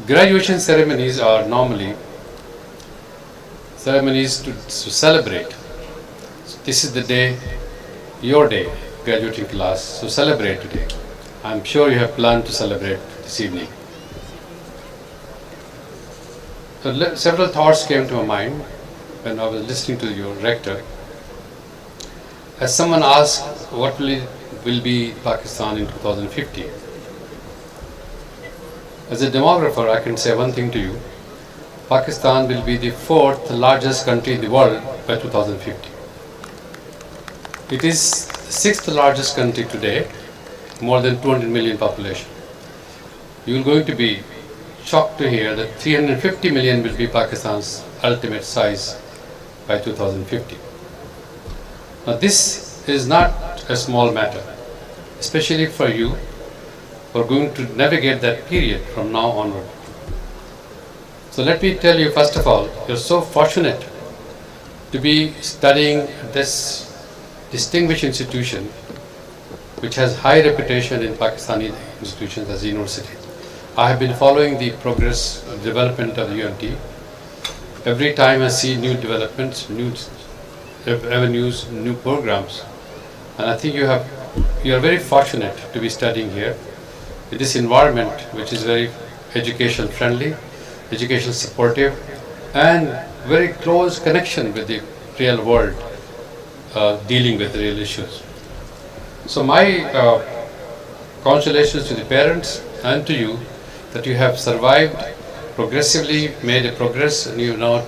Graduation ceremonies are normally ceremonies to celebrate. So this is the day, your day, graduating class, so celebrate today. I'm sure you have planned to celebrate this evening. So several thoughts came to my mind when I was listening to your rector. As someone asked, what will be Pakistan in 2050? As a demographer, I can say one thing to you. Pakistan will be the fourth largest country in the world by 2050. It is the sixth largest country today, more than 200 million population. You are going to be shocked to hear that 350 million will be Pakistan's ultimate size by 2050. Now this is not a small matter, especially for you who are going to navigate that period from now onward. So let me tell you, first of all, you're so fortunate to be studying at this distinguished institution which has high reputation in Pakistani institutions as a university. I have been following the progress of development of the UMT. Every time I see new developments, new avenues, new programs, and I think you are very fortunate to be studying here in this environment which is very education friendly, education supportive, and very close connection with the real world, dealing with real issues. So my congratulations to the parents and to you that you have survived, progressively made a progress, and you are now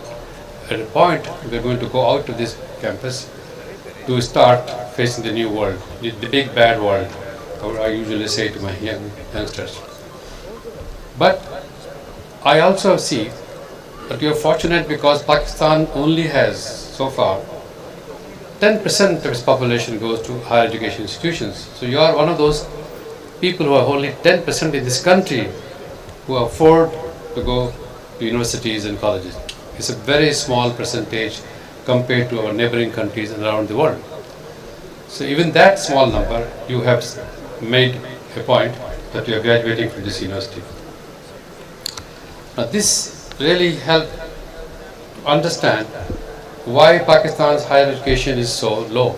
at a point we are going to go out of this campus to start facing the new world, the big bad world, or I usually say to my youngsters. But I also see that you are fortunate because Pakistan only has so far 10% of its population goes to higher education institutions. So you are one of those people who are only 10% in this country who afford to go to universities and colleges. It's a very small percentage compared to our neighboring countries and around the world. So even that small number, you have made a point that you are graduating from this university. Now this really helped understand why Pakistan's higher education is so low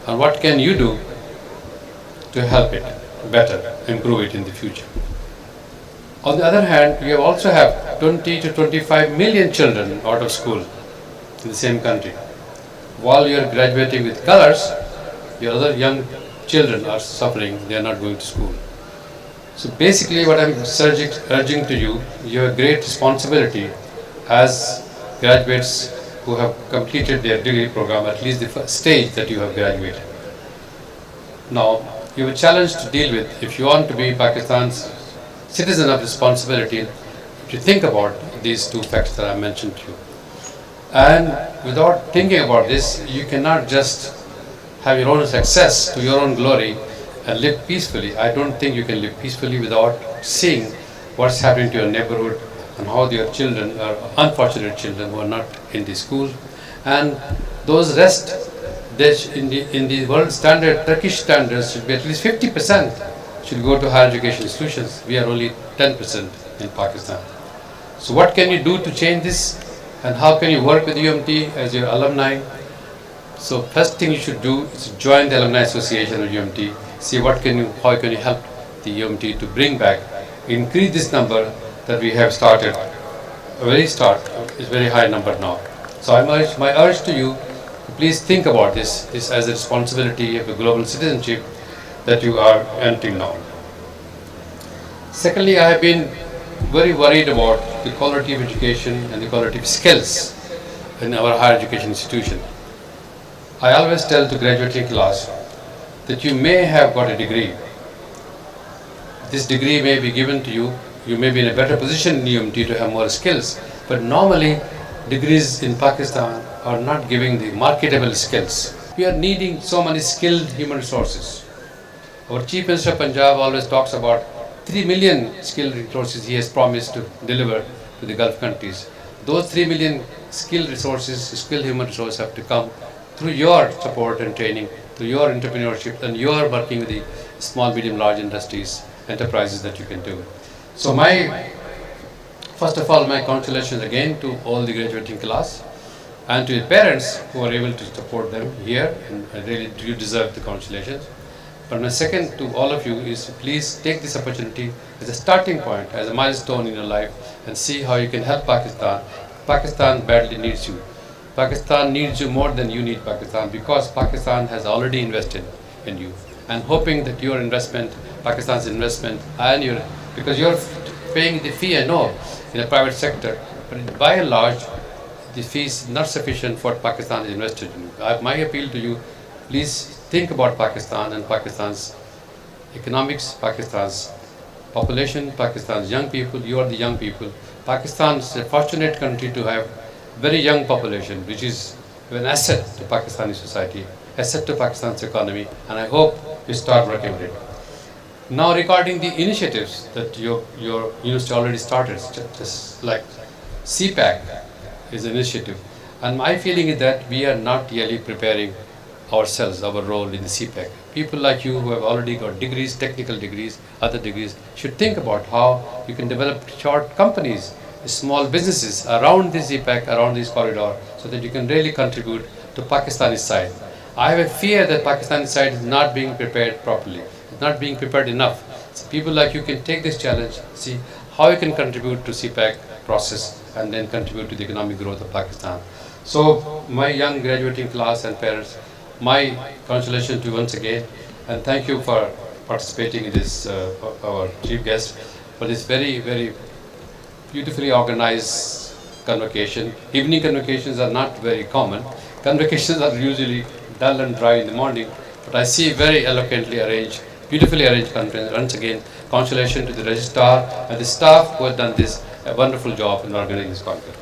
and what can you do to help it better, improve it in the future. On the other hand, we also have 20 to 25 million children out of school in the same country. While you are graduating with colors, your other young children are suffering, they are not going to school. So basically what I am urging to you, you have a great responsibility as graduates who have completed their degree program, at least the first stage that you have graduated. Now, you have a challenge to deal with if you want to be Pakistan's citizen of responsibility, to think about these two facts that I mentioned to you. And without thinking about this, you cannot just have your own success to your own glory and live peacefully. I don't think you can live peacefully without seeing what's happening to your neighborhood and how your children are unfortunate children who are not in the school. And those rest, in the world standard, Turkish standards should be at least 50% should go to higher education institutions. We are only 10% in Pakistan. So what can you do to change this? And how can you work with UMT as your alumni? So first thing you should do is join the Alumni Association of UMT. See how can you help the UMT to bring back, increase this number that we have started. A very start is very high number now. So my urge to you, please think about this as a responsibility of a global citizenship that you are entering now. Secondly, I have been very worried about the quality of education and the quality of skills in our higher education institution. I always tell the graduating class that you may have got a degree. This degree may be given to you. You may be in a better position in UMT to have more skills. But normally, degrees in Pakistan are not giving the marketable skills. We are needing so many skilled human resources. Our Chief Minister of Punjab always talks about 3 million skilled resources he has promised to deliver to the Gulf countries. Those 3 million skilled human resources have to come through your support and training, through your entrepreneurship, and your working with the small, medium, large industries, enterprises that you can do. So my First of all, my congratulations again to all the graduating class and to the parents who are able to support them here, and really you deserve the congratulations. But my second to all of you is to please take this opportunity as a starting point, as a milestone in your life, and see how you can help Pakistan. Pakistan badly needs you. Pakistan needs you more than you need Pakistan, because Pakistan has already invested in you. And hoping that your investment, Pakistan's investment, and your, because you're paying the fee, I know, in the private sector, but by and large, the fee is not sufficient for what Pakistan has invested in you. My appeal to you, please think about Pakistan and Pakistan's economics, Pakistan's population, Pakistan's young people. You are the young people. Pakistan is a fortunate country to have very young population, which is an asset to Pakistani society, asset to Pakistan's economy, and I hope you start working with it. Now, regarding the initiatives that your university already started, just like CPAC is an initiative, and my feeling is that we are not really preparing ourselves, our role in the CPAC. People like you who have already got degrees, technical degrees, other degrees, should think about how you can develop short companies, small businesses around this CPAC, around this corridor, so that you can really contribute to Pakistani side. I have a fear that Pakistani side is not being prepared properly, it's not being prepared enough. So people like you can take this challenge, see how you can contribute to CPAC process, and then contribute to the economic growth of Pakistan. So my young graduating class and parents, my congratulations to you once again, and thank you for participating in this, our chief guest, for this very, very beautifully organized convocation. Evening convocations are not very common. Convocations are usually dull and dry in the morning, but I see very eloquently arranged, beautifully arranged conference. Once again, congratulations to the registrar and the staff who have done this a wonderful job in organizing this conference.